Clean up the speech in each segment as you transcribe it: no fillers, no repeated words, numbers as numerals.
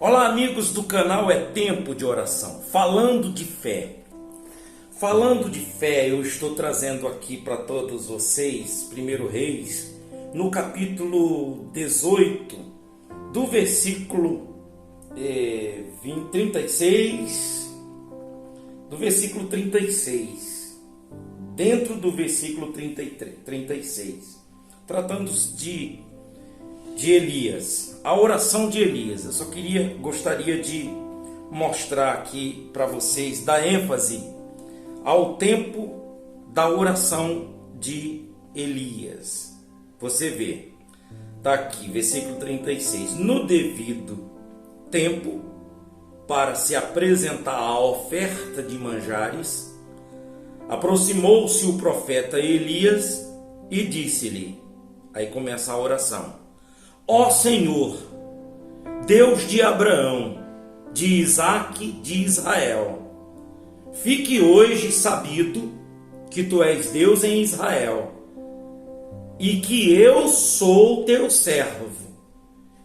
Olá, amigos do canal É Tempo de Oração. Falando de fé. Falando de fé, eu estou trazendo aqui para todos vocês, 1 Reis, no capítulo 18, do versículo 36, do versículo 36, dentro do versículo 36, tratando de Elias, a oração de Elias. Eu só gostaria de mostrar aqui para vocês, dar ênfase ao tempo da oração de Elias. Você vê, está aqui, versículo 36. No devido tempo, para se apresentar a oferta de manjares, aproximou-se o profeta Elias e disse-lhe, aí começa a oração: Ó Senhor, Deus de Abraão, de Isaque, de Israel, fique hoje sabido que tu és Deus em Israel, e que eu sou teu servo,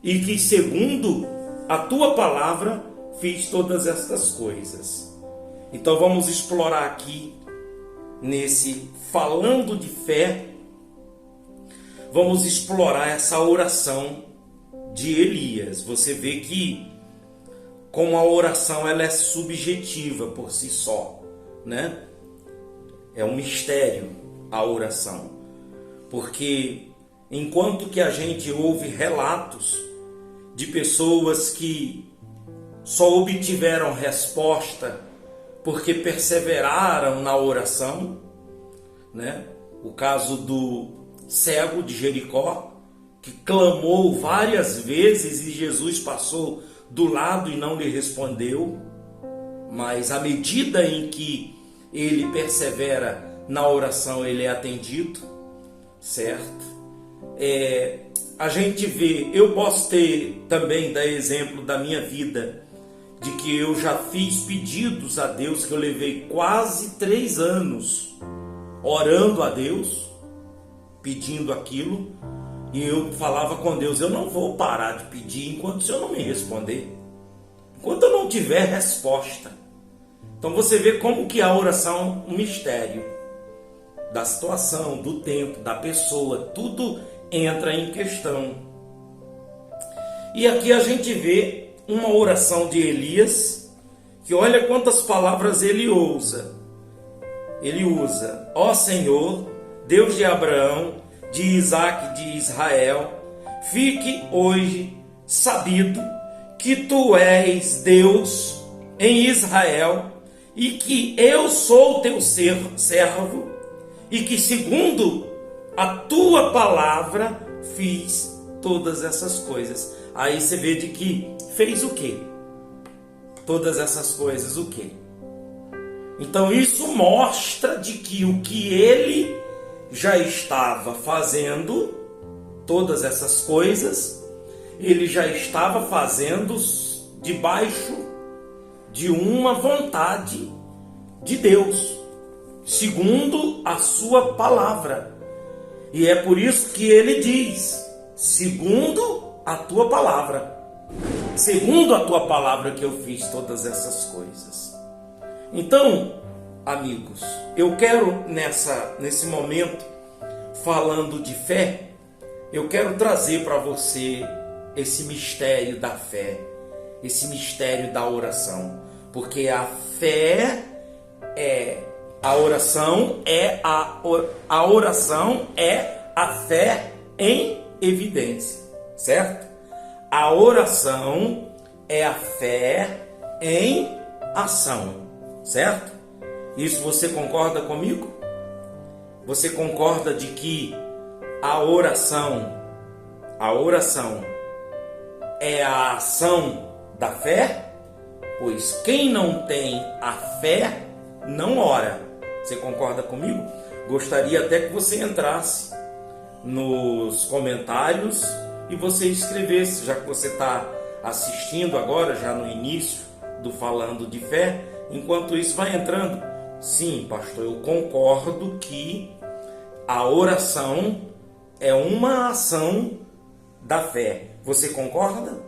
e que segundo a tua palavra fiz todas estas coisas. Então vamos explorar aqui, nesse falando de fé, vamos explorar essa oração de Elias. Você vê que como a oração ela é subjetiva por si só, né? É um mistério a oração. Porque enquanto que a gente ouve relatos de pessoas que só obtiveram resposta porque perseveraram na oração, né? O caso do cego de Jericó, que clamou várias vezes e Jesus passou do lado e não lhe respondeu, mas à medida em que ele persevera na oração, ele é atendido, certo? A gente vê, eu posso ter também dar exemplo da minha vida, de que eu já fiz pedidos a Deus, que eu levei quase 3 anos orando a Deus, pedindo aquilo, e eu falava com Deus: eu não vou parar de pedir enquanto o Senhor não me responder, enquanto eu não tiver resposta. Então você vê como que a oração é um mistério da situação, do tempo, da pessoa, tudo entra em questão. E aqui a gente vê uma oração de Elias, que olha quantas palavras ele usa. Ele usa: ó Senhor, Deus de Abraão, de Isaque, de Israel, fique hoje sabido que tu és Deus em Israel, e que eu sou teu servo, e que segundo a tua palavra fiz todas essas coisas. Aí você vê de que fez o quê? Todas essas coisas o quê? Então isso mostra de que o que ele já estava fazendo, todas essas coisas, ele já estava fazendo debaixo de uma vontade de Deus, segundo a sua palavra. E é por isso que ele diz: segundo a tua palavra, segundo a tua palavra que eu fiz todas essas coisas. Então, amigos, eu quero nesse momento, falando de fé, eu quero trazer para você esse mistério da fé, esse mistério da oração, porque a fé a oração é a fé em evidência, certo? A oração é a fé em ação, certo? Isso você concorda comigo? Você concorda de que a oração é a ação da fé? Pois quem não tem a fé não ora. Você concorda comigo? Gostaria até que você entrasse nos comentários e você escrevesse, já que você está assistindo agora, já no início do Falando de Fé. Enquanto isso, vai entrando. Sim, pastor, eu concordo que a oração é uma ação da fé. Você concorda?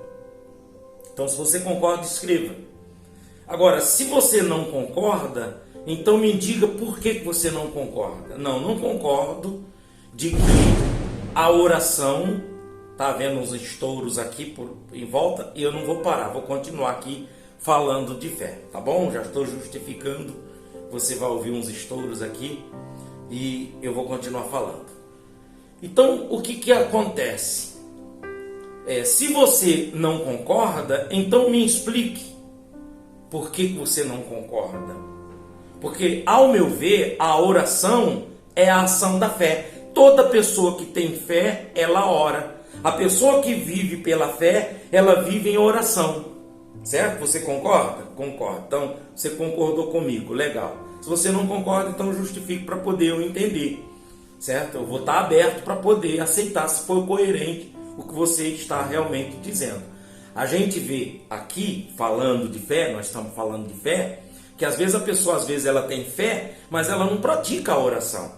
Então, se você concorda, escreva. Agora, se você não concorda, então me diga por que você não concorda. Não concordo de que a oração, tá vendo uns estouros aqui em volta, e eu não vou parar, vou continuar aqui falando de fé, tá bom? Já estou justificando, você vai ouvir uns estouros aqui e eu vou continuar falando. Então, o que acontece? Se você não concorda, então me explique por que você não concorda. Porque, ao meu ver, a oração é a ação da fé. Toda pessoa que tem fé, ela ora. A pessoa que vive pela fé, ela vive em oração. Certo? Você concorda? Concordo. Então, você concordou comigo. Legal. Se você não concorda, então justifique para poder eu entender. Certo? Eu vou estar aberto para poder aceitar se for coerente o que você está realmente dizendo. A gente vê aqui, falando de fé, nós estamos falando de fé, que às vezes a pessoa, ela tem fé, mas ela não pratica a oração.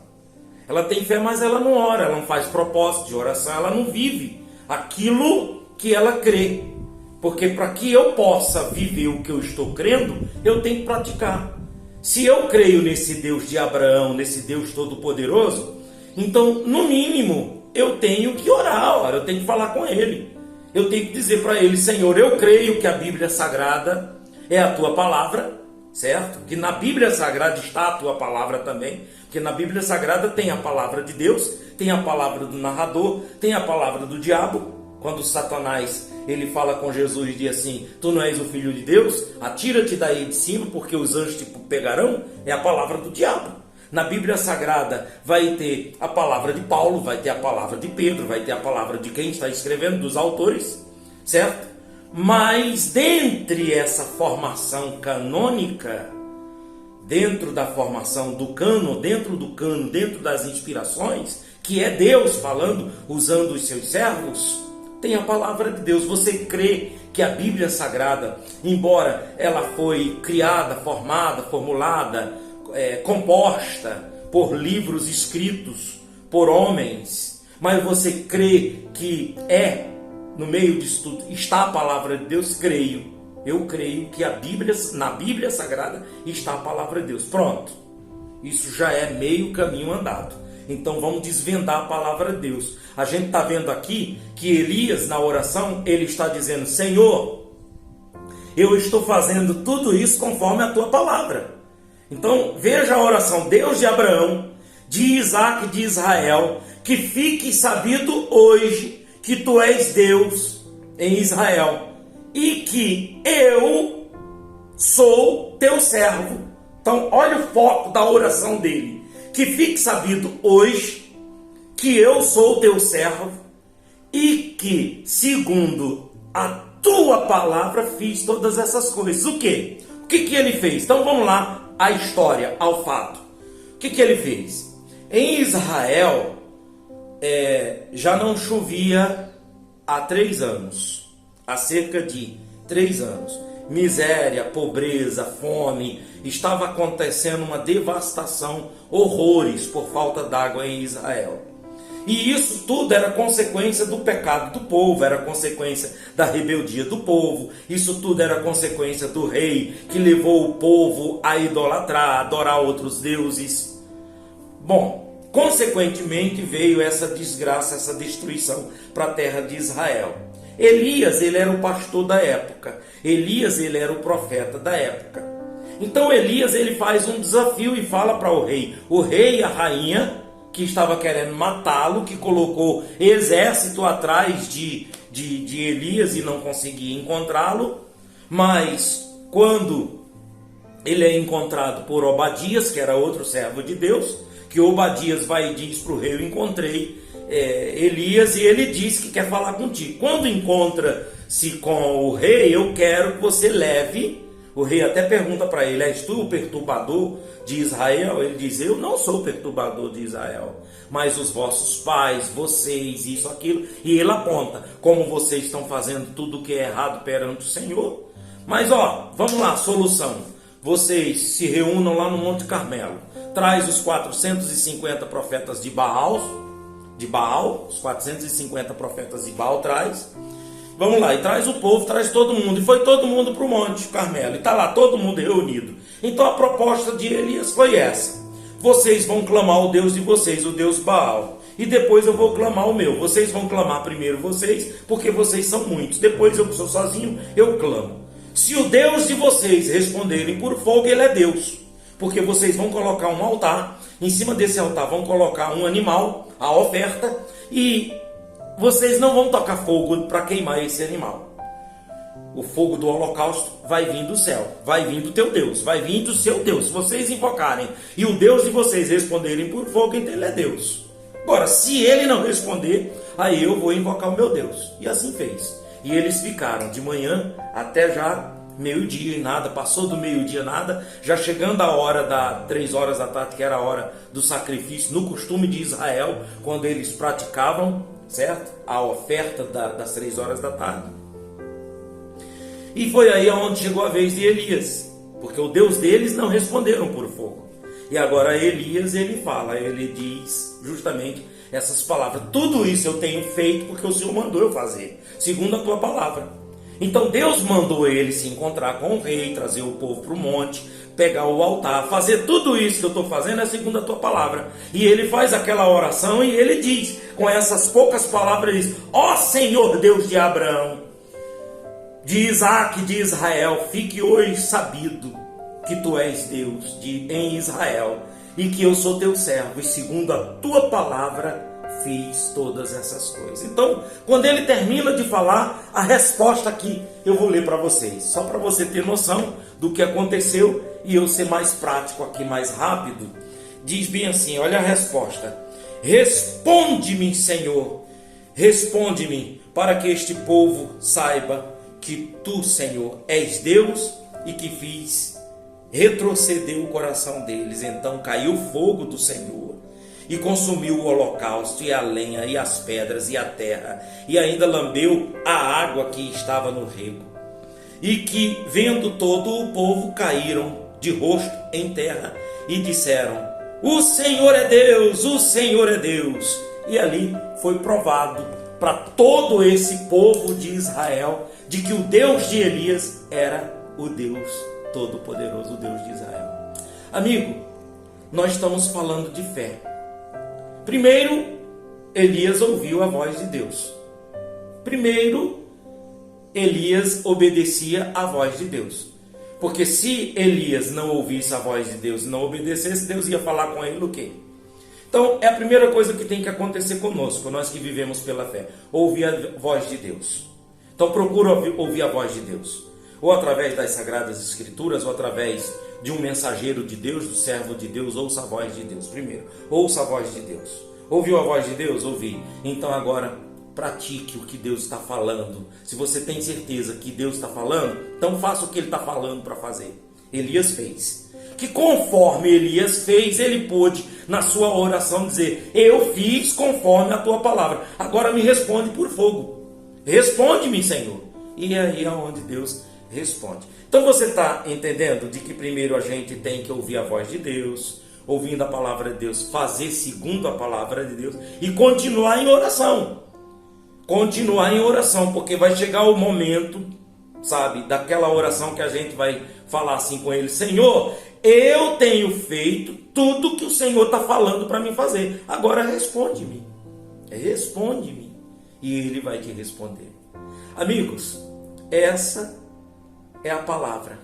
Ela tem fé, mas ela não ora, ela não faz propósito de oração, ela não vive aquilo que ela crê. Porque para que eu possa viver o que eu estou crendo, eu tenho que praticar. Se eu creio nesse Deus de Abraão, nesse Deus Todo-Poderoso, então, no mínimo, eu tenho que orar, eu tenho que falar com Ele. Eu tenho que dizer para Ele: Senhor, eu creio que a Bíblia Sagrada é a Tua Palavra, certo? Que na Bíblia Sagrada está a Tua Palavra também, porque na Bíblia Sagrada tem a Palavra de Deus, tem a Palavra do narrador, tem a Palavra do diabo. Quando Satanás, ele fala com Jesus e diz assim: tu não és o Filho de Deus, atira-te daí de cima, porque os anjos te pegarão, é a palavra do diabo. Na Bíblia Sagrada vai ter a palavra de Paulo, vai ter a palavra de Pedro, vai ter a palavra de quem está escrevendo, dos autores, certo? Mas dentre essa formação canônica, dentro da formação do cano, dentro das inspirações, que é Deus falando, usando os seus servos, tem a palavra de Deus. Você crê que a Bíblia Sagrada, embora ela foi criada, formada, formulada, composta por livros escritos por homens, mas você crê que no meio disso tudo está a palavra de Deus? Creio. Eu creio que na Bíblia Sagrada está a palavra de Deus. Pronto. Isso já é meio caminho andado. Então vamos desvendar a palavra de Deus. A gente está vendo aqui que Elias, na oração, ele está dizendo: Senhor, eu estou fazendo tudo isso conforme a tua palavra. Então veja a oração: Deus de Abraão, de Isaac e de Israel, que fique sabido hoje que tu és Deus em Israel e que eu sou teu servo. Então olha o foco da oração dele: que fique sabido hoje que eu sou teu servo e que, segundo a tua palavra, fiz todas essas coisas. O quê? O que ele fez? Então vamos lá, a história, ao fato. O que ele fez? Em Israel, já não chovia há 3 anos. Há cerca de 3 anos. Miséria, pobreza, fome, estava acontecendo uma devastação, horrores por falta d'água em Israel. E isso tudo era consequência do pecado do povo, era consequência da rebeldia do povo, isso tudo era consequência do rei que levou o povo a idolatrar, a adorar outros deuses. Bom, consequentemente veio essa desgraça, essa destruição para a terra de Israel. Elias, ele era o pastor da época. Elias, ele era o profeta da época. Então Elias, ele faz um desafio e fala para o rei e a rainha, que estava querendo matá-lo, que colocou exército atrás de Elias e não conseguia encontrá-lo. Mas quando ele é encontrado por Obadias, que era outro servo de Deus, que Obadias vai e diz para o rei: eu encontrei Elias e ele diz que quer falar contigo. Quando encontra-se com o rei: eu quero que você leve. O rei até pergunta para ele: és tu o perturbador de Israel? Ele diz: eu não sou o perturbador de Israel, mas os vossos pais, vocês, isso, aquilo. E ele aponta: como vocês estão fazendo tudo o que é errado perante o Senhor. Mas vamos lá, solução. Vocês se reúnam lá no Monte Carmelo. Traz os 450 profetas de Baal, os 450 profetas de Baal traz. vamos lá, e traz o povo, traz todo mundo. E foi todo mundo para o Monte Carmelo. E está lá todo mundo reunido. Então a proposta de Elias foi essa: vocês vão clamar o Deus de vocês, o Deus Baal. E depois eu vou clamar o meu. Vocês vão clamar primeiro vocês, porque vocês são muitos. Depois eu sou sozinho, eu clamo. Se o Deus de vocês responderem por fogo, ele é Deus. Porque vocês vão colocar um altar. Em cima desse altar vão colocar um animal, a oferta. E vocês não vão tocar fogo para queimar esse animal. O fogo do holocausto vai vir do céu, vai vir do teu Deus, vai vir do seu Deus. Se vocês invocarem e o Deus de vocês responderem por fogo, então ele é Deus. Agora, se ele não responder, aí eu vou invocar o meu Deus. E assim fez. E eles ficaram de manhã até já meio-dia e nada, passou do meio-dia nada, já chegando a hora das 3 horas da tarde, que era a hora do sacrifício, no costume de Israel, quando eles praticavam, certo? A oferta das 3 horas da tarde. E foi aí onde chegou a vez de Elias, porque o Deus deles não responderam por fogo. E agora Elias, ele fala, ele diz justamente essas palavras: tudo isso eu tenho feito porque o Senhor mandou eu fazer, segundo a tua palavra. Então Deus mandou ele se encontrar com o rei, trazer o povo para o monte, pegar o altar, fazer tudo isso que eu estou fazendo é segundo a tua palavra. E ele faz aquela oração e ele diz, com essas poucas palavras, ele diz: ó Senhor Deus de Abraão, de Isaac, de Israel, fique hoje sabido que tu és Deus em Israel e que eu sou teu servo, e segundo a tua palavra fiz todas essas coisas. Então, quando ele termina de falar, a resposta aqui eu vou ler para vocês, só para você ter noção do que aconteceu e eu ser mais prático aqui, mais rápido. Diz bem assim, olha a resposta: responde-me, Senhor, responde-me, para que este povo saiba que tu, Senhor, és Deus e que fiz retroceder o coração deles. Então caiu o fogo do Senhor e consumiu o holocausto e a lenha e as pedras e a terra, e ainda lambeu a água que estava no rego. E que, vendo todo o povo, caíram de rosto em terra e disseram: o Senhor é Deus, o Senhor é Deus. E ali foi provado para todo esse povo de Israel de que o Deus de Elias era o Deus Todo-Poderoso, o Deus de Israel. Amigo, nós estamos falando de fé. Primeiro, Elias ouviu a voz de Deus. Primeiro, Elias obedecia à voz de Deus. Porque se Elias não ouvisse a voz de Deus e não obedecesse, Deus ia falar com ele o quê? Então, é a primeira coisa que tem que acontecer conosco, nós que vivemos pela fé: ouvir a voz de Deus. Então, procura ouvir a voz de Deus. Ou através das Sagradas Escrituras, ou através de um mensageiro de Deus, do servo de Deus. Ouça a voz de Deus primeiro. Ouça a voz de Deus. Ouviu a voz de Deus? Ouvi. Então agora pratique o que Deus está falando. Se você tem certeza que Deus está falando, então faça o que Ele está falando para fazer. Elias fez. Que conforme Elias fez, ele pôde na sua oração dizer: eu fiz conforme a tua palavra. Agora me responde por fogo. Responde-me, Senhor. E aí é onde Deus responde. Então você está entendendo de que primeiro a gente tem que ouvir a voz de Deus, ouvindo a palavra de Deus, fazer segundo a palavra de Deus e continuar em oração. Continuar em oração, porque vai chegar o momento, sabe, daquela oração que a gente vai falar assim com ele: Senhor, eu tenho feito tudo que o Senhor está falando para mim fazer. Agora responde-me. Responde-me. E ele vai te responder. Amigos, essa é a palavra.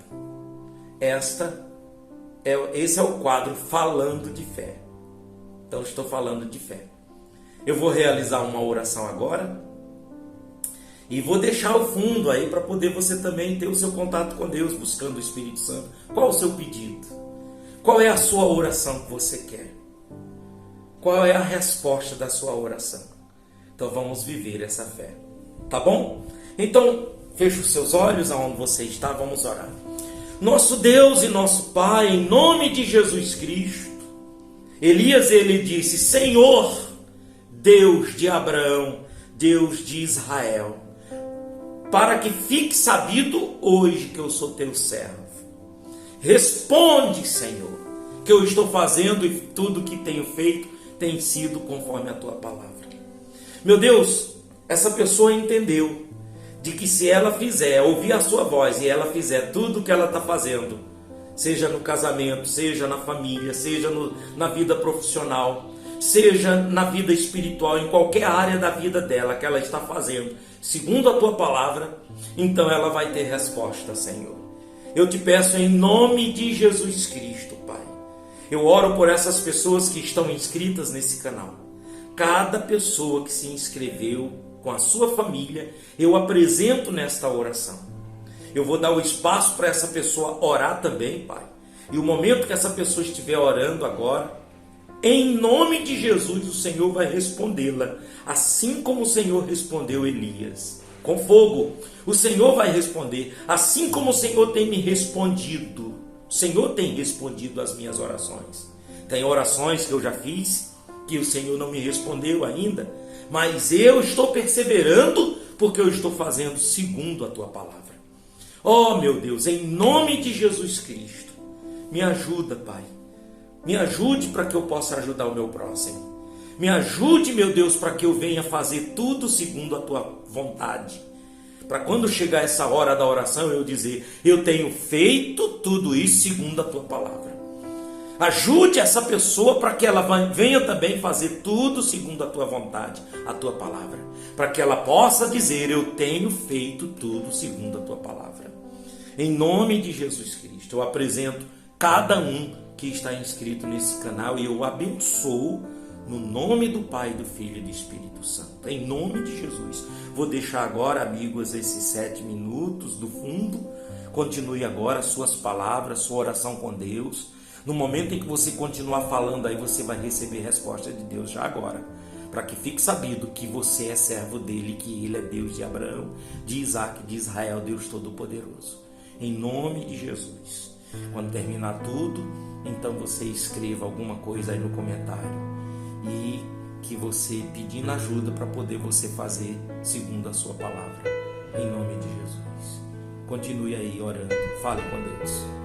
Esse é o quadro falando de fé. Então estou falando de fé. Eu vou realizar uma oração agora e vou deixar o fundo aí para poder você também ter o seu contato com Deus, buscando o Espírito Santo. Qual o seu pedido? Qual é a sua oração que você quer? Qual é a resposta da sua oração? Então vamos viver essa fé. Tá bom? Então feche os seus olhos aonde você está, vamos orar. Nosso Deus e nosso Pai, em nome de Jesus Cristo, Elias, ele disse: Senhor, Deus de Abraão, Deus de Israel, para que fique sabido hoje que eu sou teu servo. Responde, Senhor, que eu estou fazendo e tudo que tenho feito tem sido conforme a tua palavra. Meu Deus, essa pessoa entendeu de que se ela fizer, ouvir a sua voz e ela fizer tudo o que ela está fazendo, seja no casamento, seja na família, seja na vida profissional, seja na vida espiritual, em qualquer área da vida dela que ela está fazendo, segundo a tua palavra, então ela vai ter resposta, Senhor. Eu te peço em nome de Jesus Cristo, Pai. Eu oro por essas pessoas que estão inscritas nesse canal. Cada pessoa que se inscreveu com a sua família, eu apresento nesta oração. Eu vou dar o espaço para essa pessoa orar também, Pai. E o momento que essa pessoa estiver orando agora, em nome de Jesus, o Senhor vai respondê-la, assim como o Senhor respondeu Elias, com fogo. O Senhor vai responder, assim como o Senhor tem me respondido. O Senhor tem respondido às minhas orações. Tem orações que eu já fiz, que o Senhor não me respondeu ainda, mas eu estou perseverando, porque eu estou fazendo segundo a tua palavra. Oh, meu Deus, em nome de Jesus Cristo, me ajuda, Pai. Me ajude para que eu possa ajudar o meu próximo. Me ajude, meu Deus, para que eu venha fazer tudo segundo a tua vontade. Para quando chegar essa hora da oração, eu dizer, eu tenho feito tudo isso segundo a tua palavra. Ajude essa pessoa para que ela venha também fazer tudo segundo a tua vontade, a tua palavra. Para que ela possa dizer, eu tenho feito tudo segundo a tua palavra. Em nome de Jesus Cristo, eu apresento cada um que está inscrito nesse canal e eu abençoo no nome do Pai, do Filho e do Espírito Santo. Em nome de Jesus. Vou deixar agora, amigos, esses 7 minutos do fundo. Continue agora suas palavras, sua oração com Deus. No momento em que você continuar falando aí, você vai receber resposta de Deus já agora. Para que fique sabido que você é servo dele, que ele é Deus de Abraão, de Isaac, de Israel, Deus Todo-Poderoso. Em nome de Jesus. Quando terminar tudo, então você escreva alguma coisa aí no comentário. E que você pedindo ajuda para poder você fazer segundo a sua palavra. Em nome de Jesus. Continue aí orando. Fale com Deus.